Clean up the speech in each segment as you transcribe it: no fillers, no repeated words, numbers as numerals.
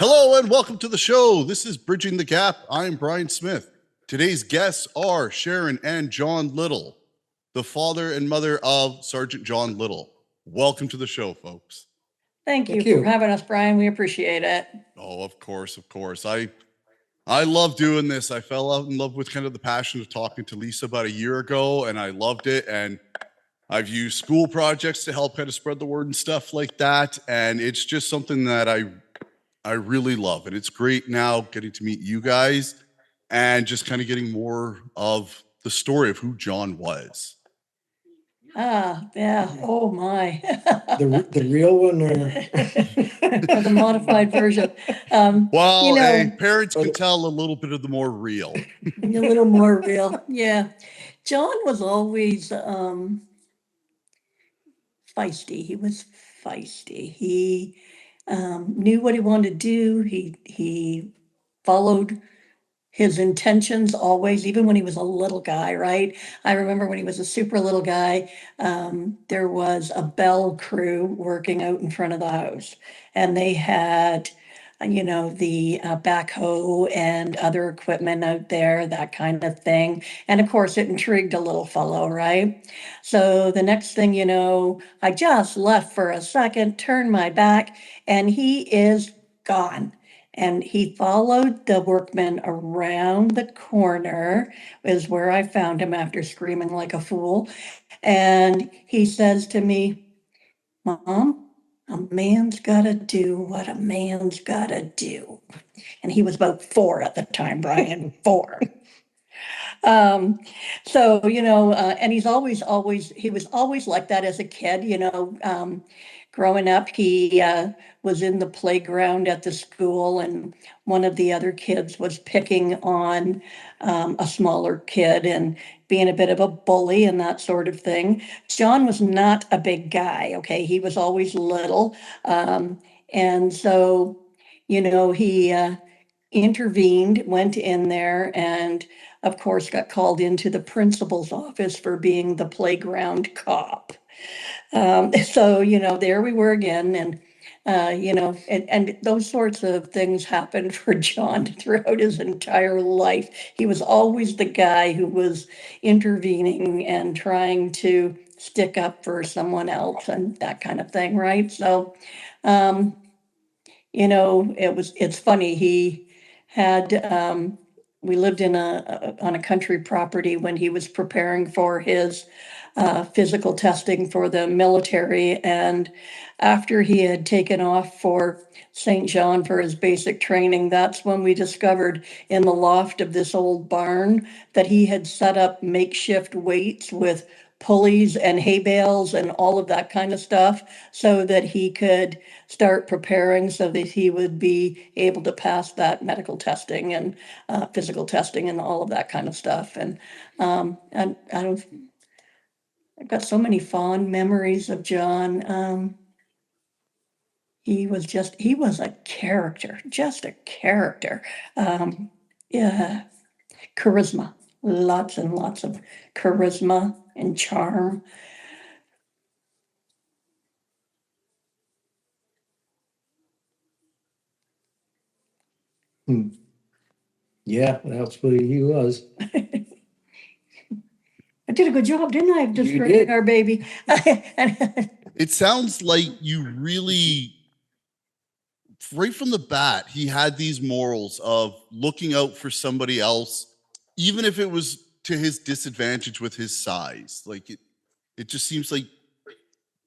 Hello and welcome to the show. This is Bridging the Gap. I'm Brian Smith. Today's guests are Sharon and John Little, the father and mother of Sgt John Little. Welcome to the show, folks. Thank you for having us, Brian. We appreciate it. Oh, of course. I love doing this. I fell out in love with kind of the passion of talking to Lisa about a year ago, and I loved it. And I've used school projects to help kind of spread the word and stuff like that. And it's just something that I really love. And it's great now getting to meet you guys and just kind of getting more of the story of who John was. Yeah. Oh my. The real one, or the modified version. Well, hey, parents can tell a little bit of the more real. A little more real. Yeah. John was always feisty. He was feisty. He knew what he wanted to do. He followed his intentions always, even when he was a little guy, right? I remember when he was a super little guy, there was a bell crew working out in front of the house, and they had, the backhoe and other equipment out there, that kind of thing. And of course, it intrigued a little fellow, right? So the next thing you know, I just left for a second, turned my back, and he is gone. And he followed the workmen around the corner, is where I found him after screaming like a fool. And he says to me, "Mom, a man's got to do what a man's got to do." And he was about 4 at the time, Brian, 4. So, and he was always like that as a kid, growing up. He was in the playground at the school, and one of the other kids was picking on a smaller kid and being a bit of a bully and that sort of thing. John was not a big guy, okay? He was always little. And so, he intervened, went in there, and of course got called into the principal's office for being the playground cop. So, there we were again. And, and those sorts of things happened for John throughout his entire life. He was always the guy who was intervening and trying to stick up for someone else and that kind of thing, right? So, it's funny. He had, we lived on a country property when he was preparing for his physical testing for the military. And after he had taken off for St. John for his basic training, that's when we discovered in the loft of this old barn that he had set up makeshift weights with pulleys and hay bales and all of that kind of stuff, so that he could start preparing so that he would be able to pass that medical testing and physical testing and all of that kind of stuff. And I've got so many fond memories of John. He was a character, just a character. Yeah, charisma, lots and lots of charisma and charm. Yeah, that's what he was. I did a good job, didn't I, of describing our baby? It sounds like you really, right from the bat, he had these morals of looking out for somebody else, even if it was to his disadvantage with his size. Like it just seems like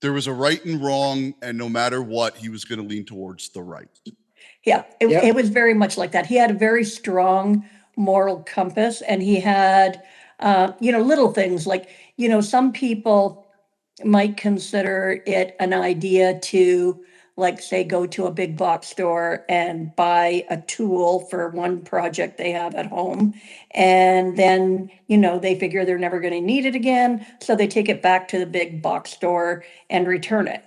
there was a right and wrong, and no matter what, he was going to lean towards the right. Yeah, it was very much like that. He had a very strong moral compass, and he had, little things like, some people might consider it an idea to, like, say, go to a big box store and buy a tool for one project they have at home. And then, they figure they're never going to need it again. So they take it back to the big box store and return it.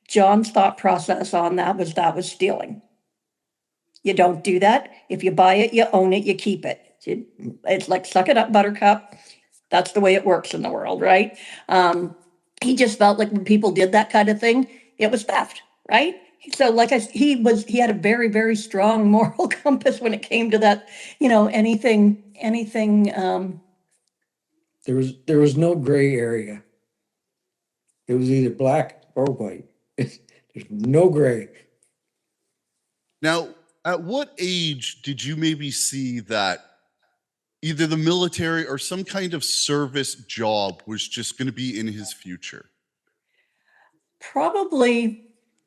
John's thought process on that was stealing. You don't do that. If you buy it, you own it, you keep it. It's like, suck it up, buttercup. That's the way it works in the world, right? He just felt like when people did that kind of thing, it was theft, right? So like he had a very, very strong moral compass when it came to that, anything, There was no gray area. It was either black or white. There's no gray. Now, at what age did you maybe see that either the military or some kind of service job was just going to be in his future?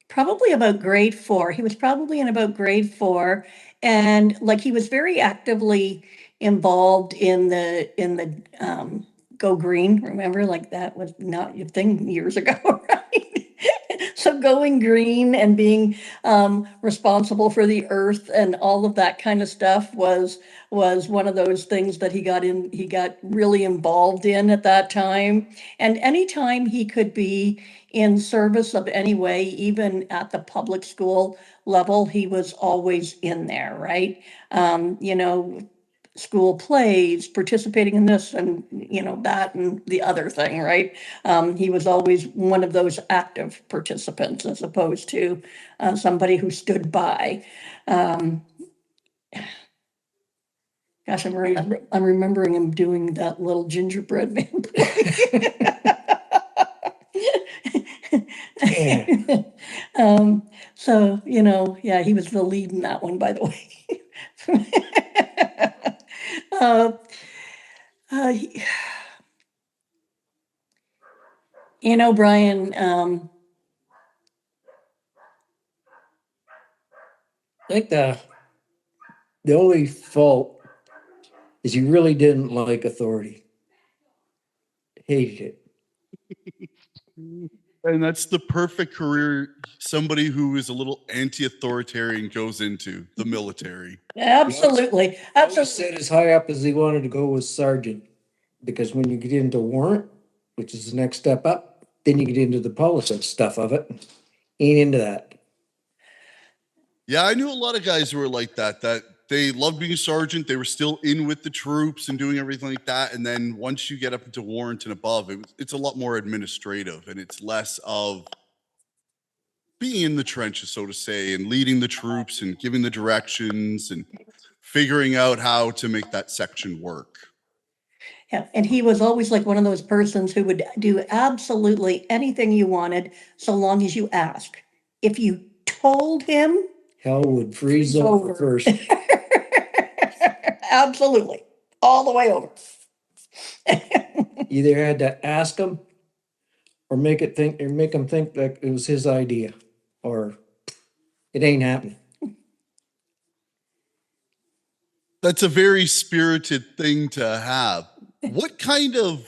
probably about grade 4. He was probably in about grade 4, and like he was very actively involved in the Go Green. Remember, like that was not your thing years ago, right? So going green and being responsible for the earth and all of that kind of stuff was one of those things that he got really involved in at that time. And anytime he could be in service of any way, even at the public school level, he was always in there, right? School plays, participating in this and, that and the other thing, right? He was always one of those active participants as opposed to somebody who stood by. Gosh, I'm remembering him doing that little gingerbread man Yeah. So, yeah, he was the lead in that one, by the way. uh, uh, Brian, I think the only fault is he really didn't like authority. Hated it. And that's the perfect career somebody who is a little anti-authoritarian goes into, the military. absolutely. Always said as high up as he wanted to go was sergeant, because when you get into warrant, which is the next step up, then you get into the policy stuff of it. Ain't into that. Yeah, I knew a lot of guys who were like that they loved being a sergeant. They were still in with the troops and doing everything like that. And then once you get up into warrant and above, it's a lot more administrative and it's less of being in the trenches, so to say, and leading the troops and giving the directions and figuring out how to make that section work. Yeah, and he was always like one of those persons who would do absolutely anything you wanted so long as you ask. If you told him, Hell would freeze over first. absolutely, all the way over. Either had to ask him or make him think that it was his idea, or it ain't happening. That's a very spirited thing to have. What kind of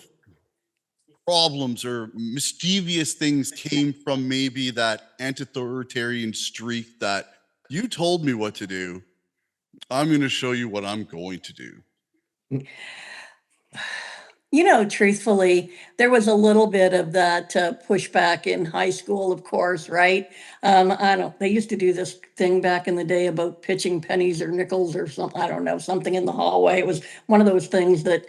problems or mischievous things came from maybe that anti-authoritarian streak that you told me what to do? I'm going to show you what I'm going to do. Truthfully, there was a little bit of that pushback in high school, of course, right? They used to do this thing back in the day about pitching pennies or nickels or something, I don't know, something in the hallway. It was one of those things that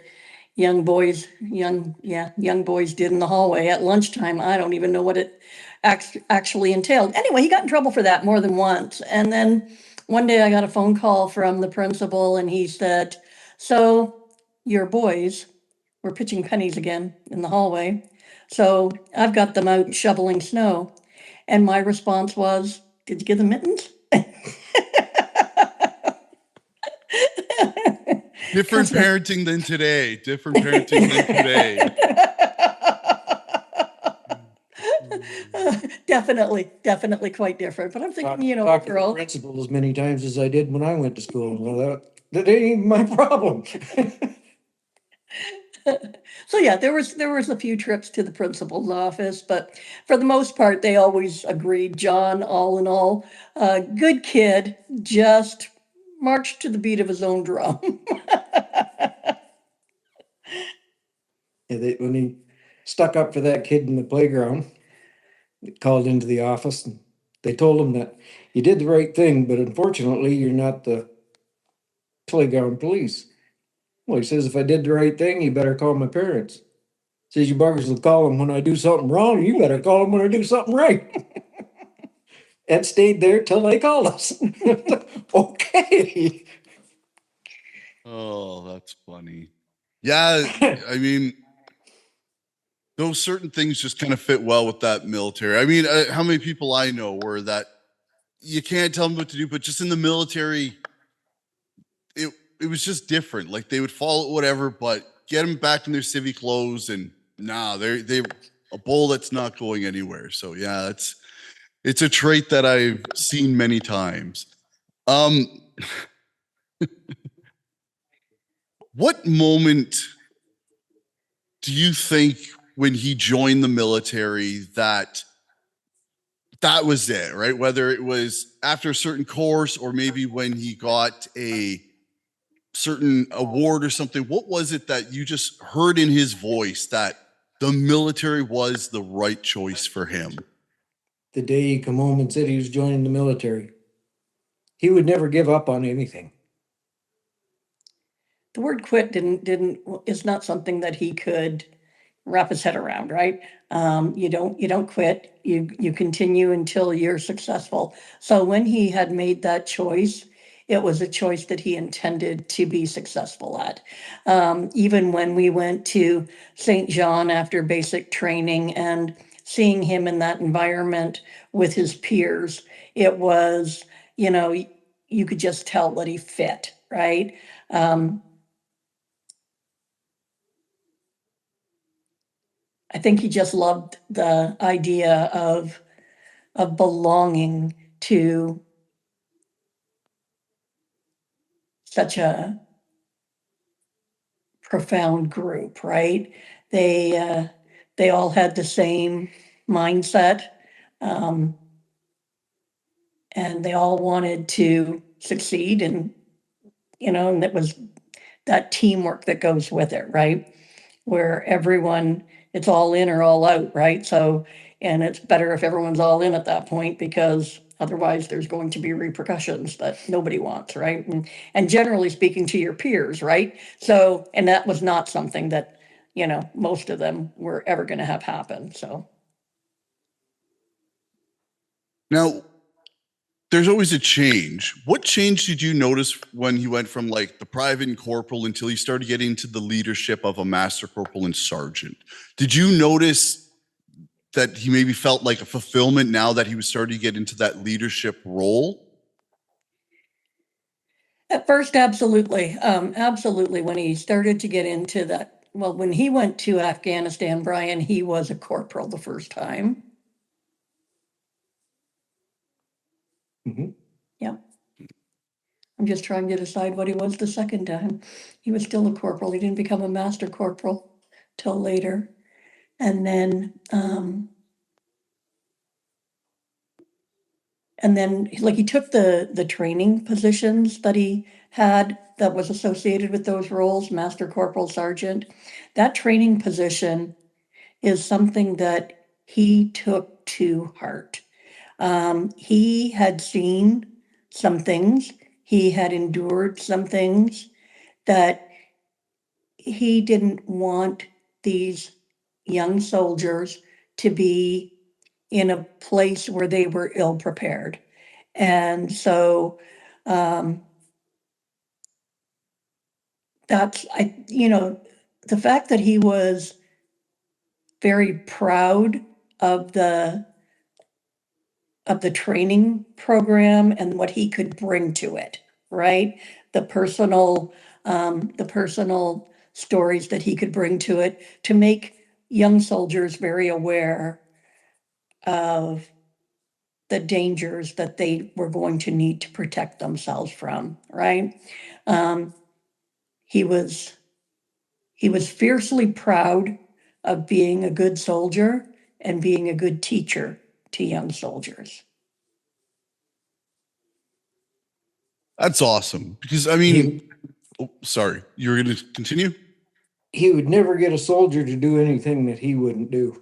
young boys did in the hallway at lunchtime. I don't even know what it actually entailed. Anyway, he got in trouble for that more than once. And then one day I got a phone call from the principal and he said, "So your boys were pitching pennies again in the hallway. So I've got them out shoveling snow." And my response was, "Did you give them mittens?" Different parenting than today. Different parenting than today. Definitely quite different. But I'm thinking, Talked to the girl. principal as many times as I did when I went to school. Well, that ain't even my problem. So yeah, there was a few trips to the principal's office, but for the most part, they always agreed, John, all in all, good kid, just marched to the beat of his own drum. Yeah, when he stuck up for that kid in the playground, they called into the office and they told him that you did the right thing, but unfortunately, you're not the playground police. Well, he says, if I did the right thing, you better call my parents. Says, you buggers will call them when I do something wrong. You better call them when I do something right. and stayed there till they called us. Okay. Oh, that's funny. Yeah, I mean, those certain things just kind of fit well with that military. I mean, how many people I know were that you can't tell them what to do, but just in the military, it was just different. Like they would follow whatever, but get them back in their civvy clothes, and they a bull that's not going anywhere. So yeah, it's a trait that I've seen many times. What moment do you think when he joined the military that was it, right? Whether it was after a certain course or maybe when he got a certain award or something, what was it that you just heard in his voice that the military was the right choice for him? The day he come home and said he was joining the military. He would never give up on anything. The word quit is not something that he could wrap his head around, right? You don't quit. You continue until you're successful. So when he had made that choice, it was a choice that he intended to be successful at. Even when we went to St. John after basic training and seeing him in that environment with his peers, it was, you could just tell that he fit, right? I think he just loved the idea of belonging to such a profound group, right? They all had the same mindset, um, and they all wanted to succeed, and and it was that teamwork that goes with it, right? Where everyone, it's all in or all out, right? So, and it's better if everyone's all in at that point because otherwise there's going to be repercussions that nobody wants, right? And generally speaking to your peers, right? So, and that was not something that, most of them were ever going to have happen. So, Now, there's always a change. What change did you notice when he went from like the private and corporal until he started getting into the leadership of a master corporal and sergeant? Did you notice that he maybe felt like a fulfillment now that he was starting to get into that leadership role? at first, absolutely. Absolutely. When he started to get into that, well, when he went to Afghanistan, Brian, he was a corporal the first time. Mm-hmm. Yeah. I'm just trying to decide what he was the second time. He was still a corporal. He didn't become a master corporal till later. And then, like he took the training positions that he had that was associated with those roles, master corporal, sergeant. That training position is something that he took to heart. He had seen some things, he had endured some things that he didn't want these young soldiers to be in a place where they were ill prepared. And so the fact that he was very proud of the training program and what he could bring to it, right? The personal stories that he could bring to it to make young soldiers very aware of the dangers that they were going to need to protect themselves from, right? Um, he was fiercely proud of being a good soldier and being a good teacher to young soldiers. That's awesome. Because I mean, sorry, you were going to continue? He would never get a soldier to do anything that he wouldn't do.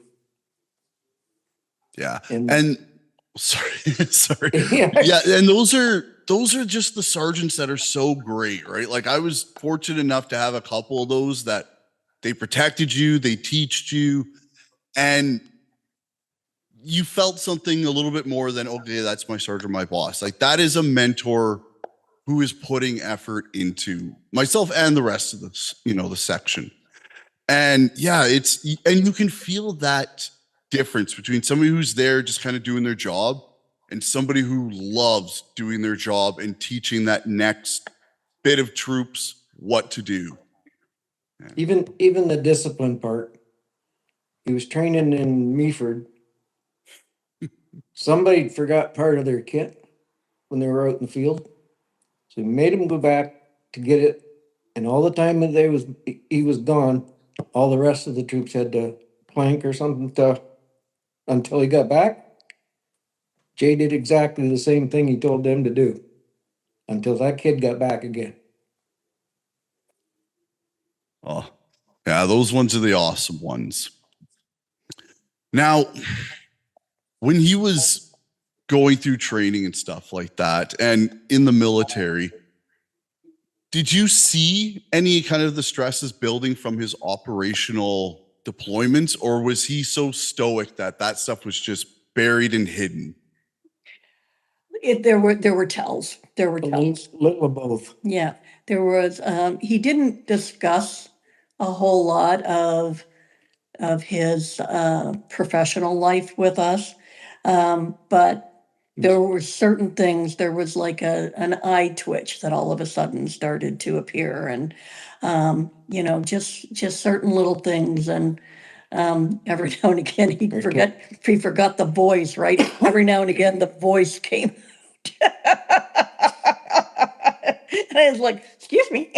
Yeah. And sorry, sorry. yeah, Yeah, and those are just the sergeants that are so great, right? Like I was fortunate enough to have a couple of those that they protected you, they teached you, and you felt something a little bit more than, okay, that's my sergeant, my boss. Like that is a mentor who is putting effort into myself and the rest of this, the section. And yeah, and you can feel that difference between somebody who's there just kind of doing their job and somebody who loves doing their job and teaching that next bit of troops what to do. Even the discipline part. He was training in Meaford. Somebody forgot part of their kit when they were out in the field. So he made him go back to get it. And all the time that he was gone, all the rest of the troops had to plank or something until he got back. Jay did exactly the same thing he told them to do until that kid got back again. Oh, yeah, those ones are the awesome ones. Now, when he was going through training and stuff like that and in the military, did you see any kind of the stresses building from his operational deployments, or was he so stoic that stuff was just buried and hidden? There were tells. There were A tells. little of both. Yeah, there was. He didn't discuss a whole lot of his professional life with us, but there were certain things. There was like an eye twitch that all of a sudden started to appear, and just certain little things. And every now and again, he forgot the voice. Right, every now and again, the voice came. And I was like, excuse me.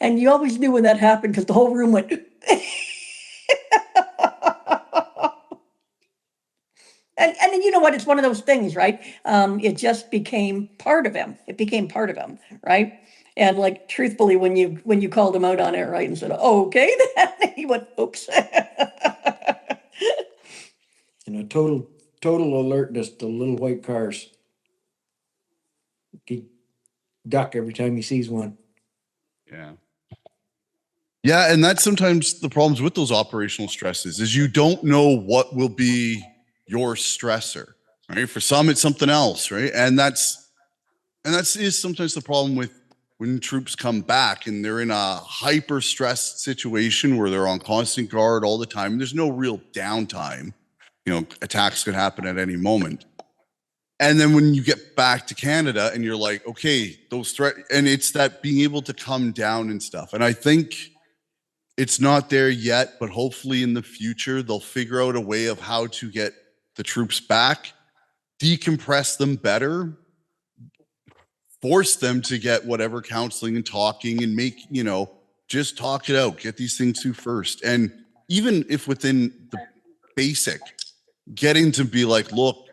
And you always knew when that happened because the whole room went. And you know what? It's one of those things, right? It just became part of him. It became part of him, right? And like, truthfully, when you called him out on it, right, and said, oh, "Okay," then he went, "Oops." Total alertness to little white cars. He duck every time he sees one. Yeah. Yeah, and that's sometimes the problems with those operational stresses is you don't know what will be your stressor, right? For some, it's something else, right? And that's sometimes the problem with when troops come back and they're in a hyper stressed situation where they're on constant guard all the time. There's no real downtime. Attacks could happen at any moment. And then when you get back to Canada and you're like, okay, those threats, and it's that being able to come down and stuff. And I think it's not there yet, but hopefully in the future, they'll figure out a way of how to get the troops back, decompress them better, force them to get whatever counseling and talking and make, just talk it out, get these things through first. And even if within the basic, getting to be like, look,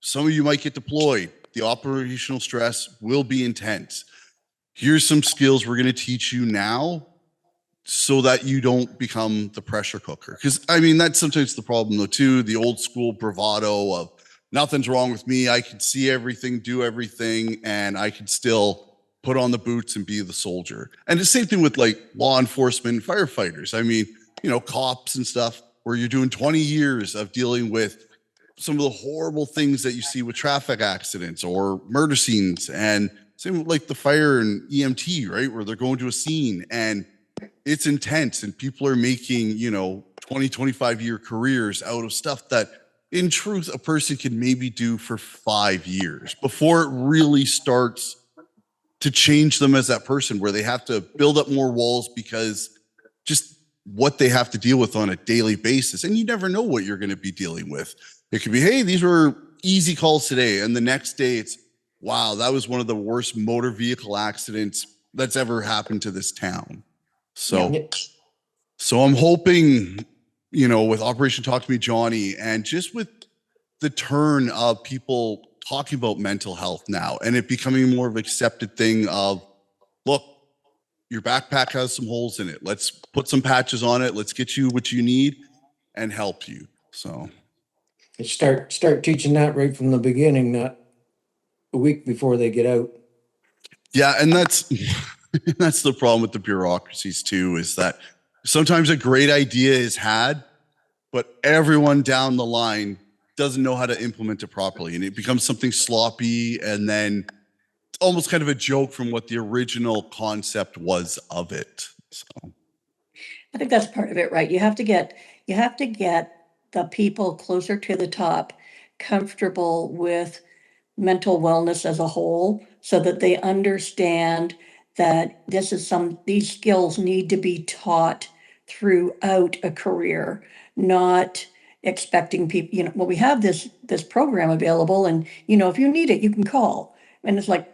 some of you might get deployed. The operational stress will be intense. Here's some skills we're going to teach you now so that you don't become the pressure cooker. Because, that's sometimes the problem, though, too. The old school bravado of nothing's wrong with me. I can see everything, do everything, and I can still put on the boots and be the soldier. And the same thing with like law enforcement, firefighters. Cops and stuff, where you're doing 20 years of dealing with some of the horrible things that you see with traffic accidents or murder scenes. And same with like the fire and EMT, right? Where they're going to a scene and it's intense and people are making, 20, 25-year careers out of stuff that in truth, a person can maybe do for 5 years before it really starts to change them as that person, where they have to build up more walls because just what they have to deal with on a daily basis. And you never know what you're going to be dealing with. It could be, hey, these were easy calls today. And the next day it's, wow, that was one of the worst motor vehicle accidents that's ever happened to this town. So I'm hoping, with Operation Talk to Me, Johnny, and just with the turn of people talking about mental health now and it becoming more of an accepted thing of, look, your backpack has some holes in it. Let's put some patches on it. Let's get you what you need and help you. So Start teaching that right from the beginning, not a week before they get out. Yeah, and that's the problem with the bureaucracies too, is that sometimes a great idea is had, but everyone down the line doesn't know how to implement it properly. And it becomes something sloppy, and then it's almost kind of a joke from what the original concept was of it. So. I think that's part of it, right? You have to get the people closer to the top comfortable with mental wellness as a whole so that they understand that these skills need to be taught throughout a career, not expecting people, well, we have this program available, and if you need it, you can call. And it's like,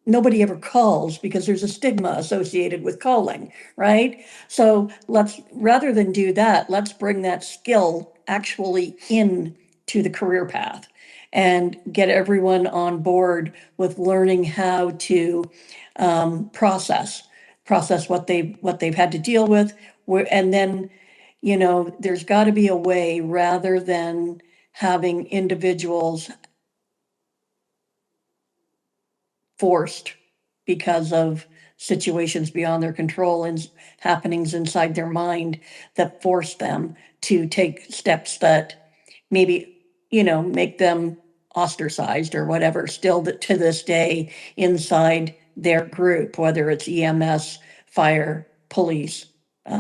nobody ever calls because there's a stigma associated with calling, right? So rather than do that, let's bring that skill actually in to the career path and get everyone on board with learning how to process what they've had to deal with. And then, there's got to be a way, rather than having individuals forced because of situations beyond their control and happenings inside their mind that force them to take steps that maybe, make them ostracized or whatever, still to this day inside their group, whether it's EMS, fire, police,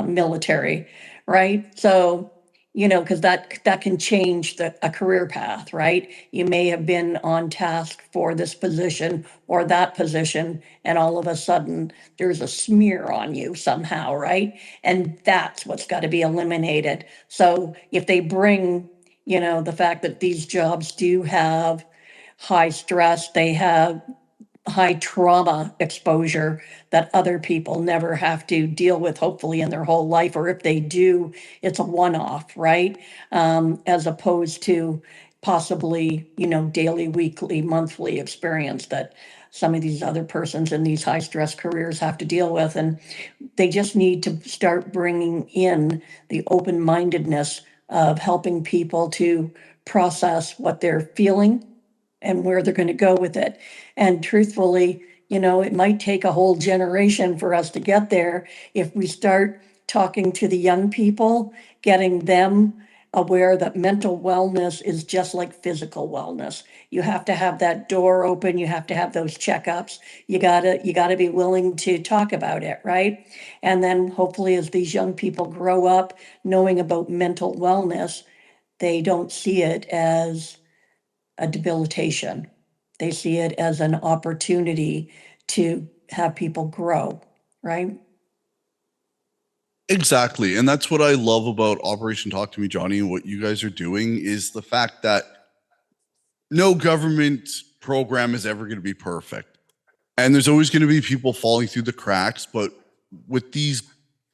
military, right? So, because that can change a career path, right? You may have been on task for this position or that position, and all of a sudden there's a smear on you somehow, right? And that's what's got to be eliminated. So if they bring, the fact that these jobs do have high stress, they have high trauma exposure that other people never have to deal with, hopefully, in their whole life, or if they do, it's a one-off, right? As opposed to possibly, daily, weekly, monthly experience that some of these other persons in these high stress careers have to deal with. And they just need to start bringing in the open-mindedness of helping people to process what they're feeling and where they're going to go with it. And truthfully, it might take a whole generation for us to get there if we start talking to the young people, getting them aware that mental wellness is just like physical wellness. You have to have that door open, you have to have those checkups. You got to be willing to talk about it, right? And then hopefully as these young people grow up knowing about mental wellness, they don't see it as a debilitation. They see it as an opportunity to have people grow, right? Exactly. And that's what I love about Operation Talk to Me, Johnny, and what you guys are doing is the fact that no government program is ever going to be perfect. And there's always going to be people falling through the cracks. But with these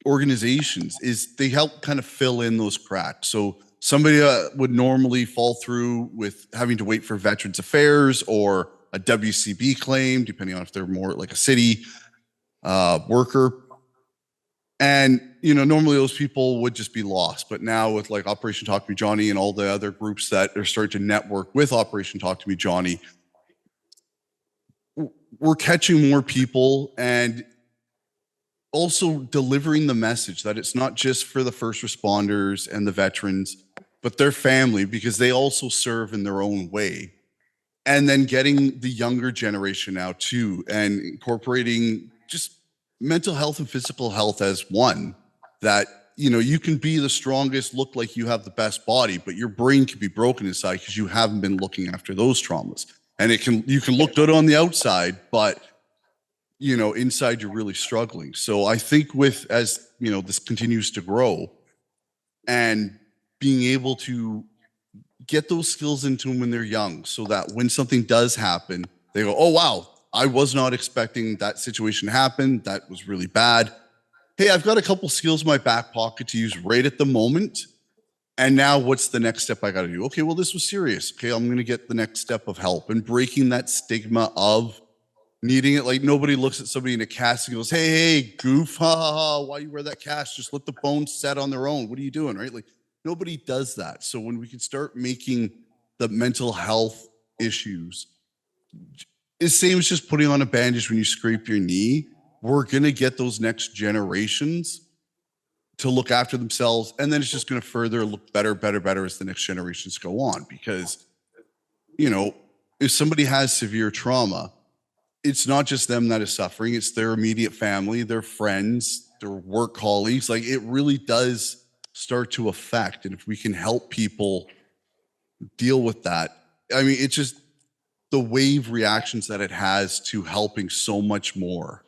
organizations is they help kind of fill in those cracks. So somebody would normally fall through with having to wait for Veterans Affairs or a WCB claim, depending on if they're more like a city worker. And, normally those people would just be lost. But now with like Operation Talk to Me Johnny and all the other groups that are starting to network with Operation Talk to Me Johnny, we're catching more people and also delivering the message that it's not just for the first responders and the veterans, but their family, because they also serve in their own way. And then getting the younger generation now too, and incorporating just mental health and physical health as one, that, you can be the strongest, look like you have the best body, but your brain can be broken inside because you haven't been looking after those traumas. And you can look good on the outside, but inside you're really struggling. So I think as this continues to grow and being able to get those skills into them when they're young, so that when something does happen, they go, oh, wow, I was not expecting that situation to happen. That was really bad. Hey, I've got a couple skills in my back pocket to use right at the moment. And now what's the next step I got to do? Okay, well, this was serious. Okay, I'm going to get the next step of help and breaking that stigma of needing it. Like nobody looks at somebody in a cast and goes, hey, goof, ha, ha, ha, why you wear that cast? Just let the bones set on their own. What are you doing, right? Like nobody does that. So when we can start making the mental health issues, it's same as just putting on a bandage when you scrape your knee, we're going to get those next generations to look after themselves. And then it's just going to further look better, better, better as the next generations go on. Because, you know, if somebody has severe trauma, it's not just them that is suffering, it's their immediate family, their friends, their work colleagues. Like, it really does start to affect. And if we can help people deal with that, I mean, it's just the wave reactions that it has to helping so much more.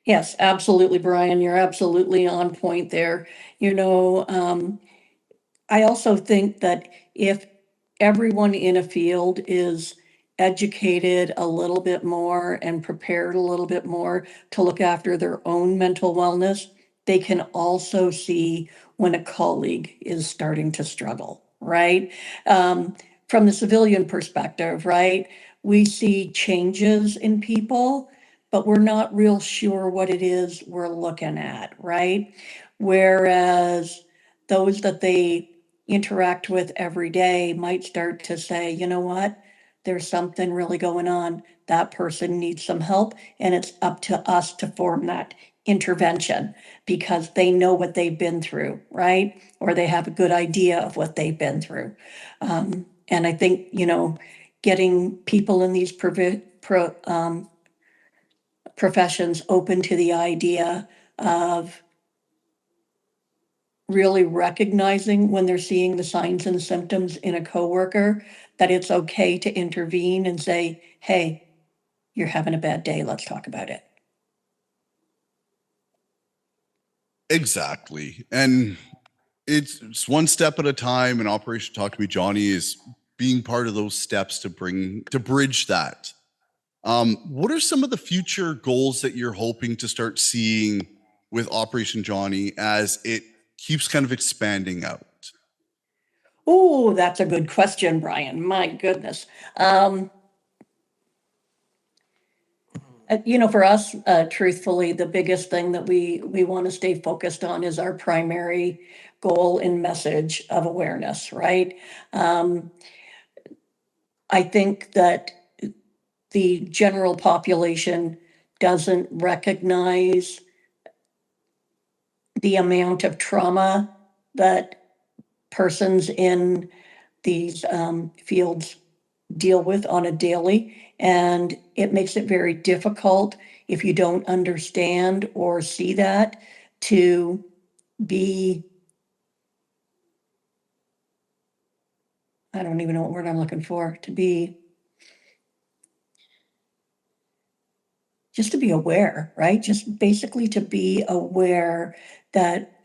Yes, absolutely, Brian. You're absolutely on point there. You know, I also think that if everyone in a field is educated a little bit more and prepared a little bit more to look after their own mental wellness, they can also see when a colleague is starting to struggle, right? From the civilian perspective, right? We see changes in people, but we're not real sure what it is we're looking at, right? Whereas those that they interact with every day might start to say, you know what, there's something really going on. That person needs some help, and it's up to us to form that intervention because they know what they've been through, right? Or they have a good idea of what they've been through. And I think, you know, getting people in these professions open to the idea of really recognizing when they're seeing the signs and symptoms in a coworker, that it's okay to intervene and say, hey, you're having a bad day, let's talk about it. Exactly. And it's one step at a time, and Operation Talk to Me Johnny is being part of those steps to bridge that. What are some of the future goals that you're hoping to start seeing with Operation Johnny as it keeps kind of expanding out? Oh, that's a good question, Brian. My goodness. You know, for us, truthfully, the biggest thing that we want to stay focused on is our primary goal and message of awareness, right? I think that the general population doesn't recognize the amount of trauma that persons in these fields deal with on a daily. And it makes it very difficult if you don't understand or see that to be, I don't even know what word I'm looking for, to be, just to be aware, right? Just basically to be aware that,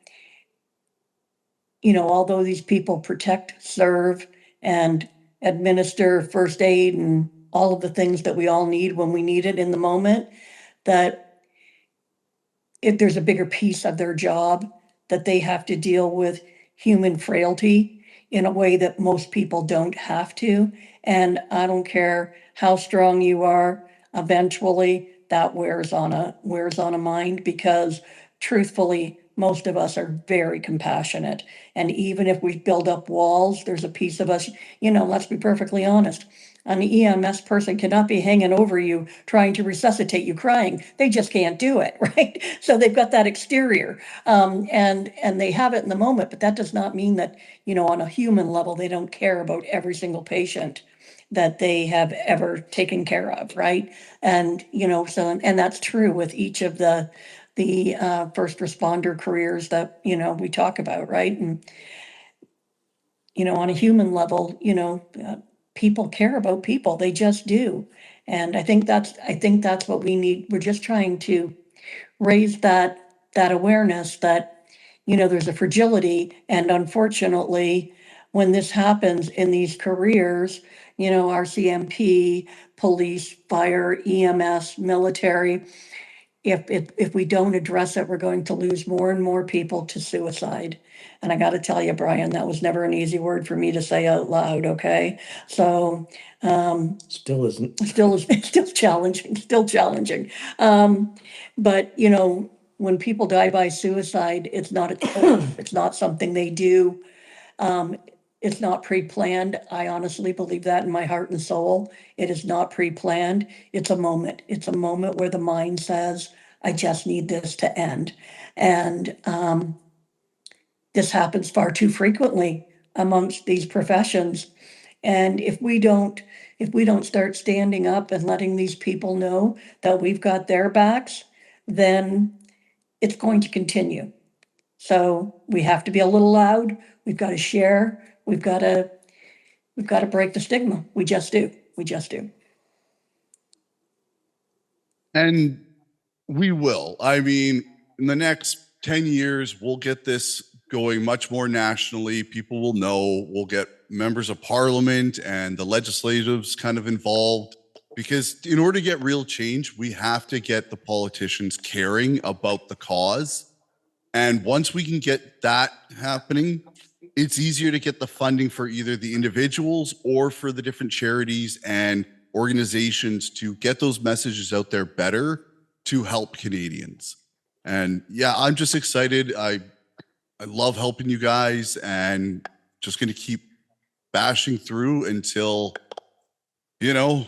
you know, although these people protect, serve, and administer first aid and all of the things that we all need when we need it in the moment, that if there's a bigger piece of their job that they have to deal with human frailty in a way that most people don't have to. And I don't care how strong you are, eventually that wears on a mind, because truthfully, most of us are very compassionate. And even if we build up walls, there's a piece of us, you know, let's be perfectly honest. An EMS person cannot be hanging over you trying to resuscitate you crying. They just can't do it, right? So they've got that exterior, and they have it in the moment. But that does not mean that, you know, on a human level, they don't care about every single patient that they have ever taken care of, right? And you know, so and that's true with each of the first responder careers that, you know, we talk about, right? And you know, on a human level, you know, people care about people. They just do. And I think that's what we need. We're just trying to raise that awareness that, you know, there's a fragility. And unfortunately, when this happens in these careers, you know, RCMP, police, fire, EMS, military, if we don't address it, we're going to lose more and more people to suicide. And I got to tell you, Brian, that was never an easy word for me to say out loud. Okay, so Still isn't. it's still challenging. But you know, when people die by suicide, it's not it's not something they do. It's not pre-planned. I honestly believe that in my heart and soul. It is not pre-planned. It's a moment. It's a moment where the mind says, I just need this to end. And this happens far too frequently amongst these professions. And if we don't start standing up and letting these people know that we've got their backs, then it's going to continue. So we have to be a little loud. We've got to share. We've got to break the stigma. We just do. We just do. And we will. I mean, in the next 10 years, we'll get this going much more nationally. People will know. We'll get members of parliament and the legislatives kind of involved, because in order to get real change, we have to get the politicians caring about the cause. And once we can get that happening, it's easier to get the funding for either the individuals or for the different charities and organizations to get those messages out there better to help Canadians. And yeah, I'm just excited. I love helping you guys, and just going to keep bashing through until, you know,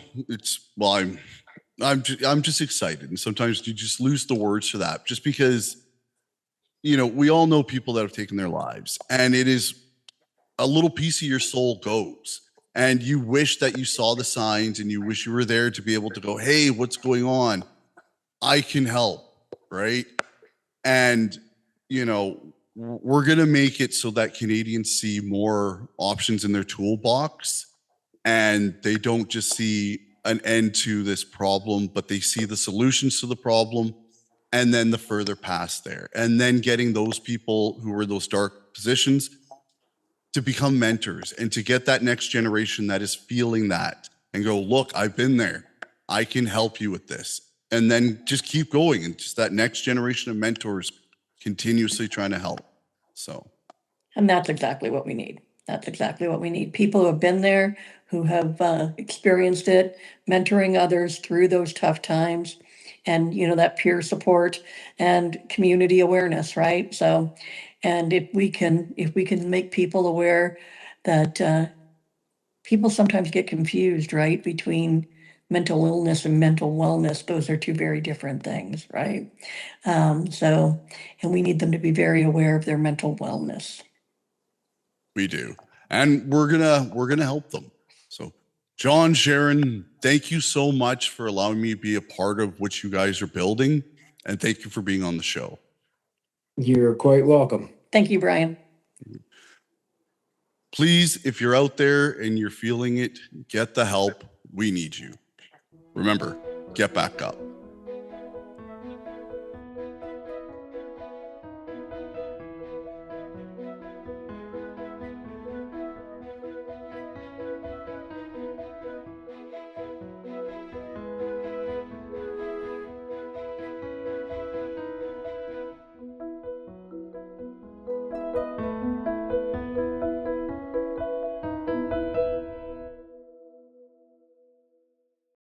I'm just excited. And sometimes you just lose the words for that, just because, you know, we all know people that have taken their lives, and it is a little piece of your soul goes, and you wish that you saw the signs, and you wish you were there to be able to go, hey, what's going on? I can help, right? And, you know, we're going to make it so that Canadians see more options in their toolbox, and they don't just see an end to this problem, but they see the solutions to the problem, and then the further past there, and then getting those people who were in those dark positions to become mentors, and to get that next generation that is feeling that and go, look, I've been there. I can help you with this. And then just keep going, and just that next generation of mentors continuously trying to help. So, And that's exactly what we need. That's exactly what we need. People who have been there, who have experienced it, mentoring others through those tough times, and, you know, that peer support and community awareness, right? So, and if we can make people aware that people sometimes get confused, right, between mental illness and mental wellness. Those are two very different things, right? So, and we need them to be very aware of their mental wellness. we do. And we're gonna help them. So, John, Sharon, thank you so much for allowing me to be a part of what you guys are building. And thank you for being on the show. You're quite welcome. Thank you, Brian. Please, if you're out there and you're feeling it, get the help. We need you. Remember, get back up.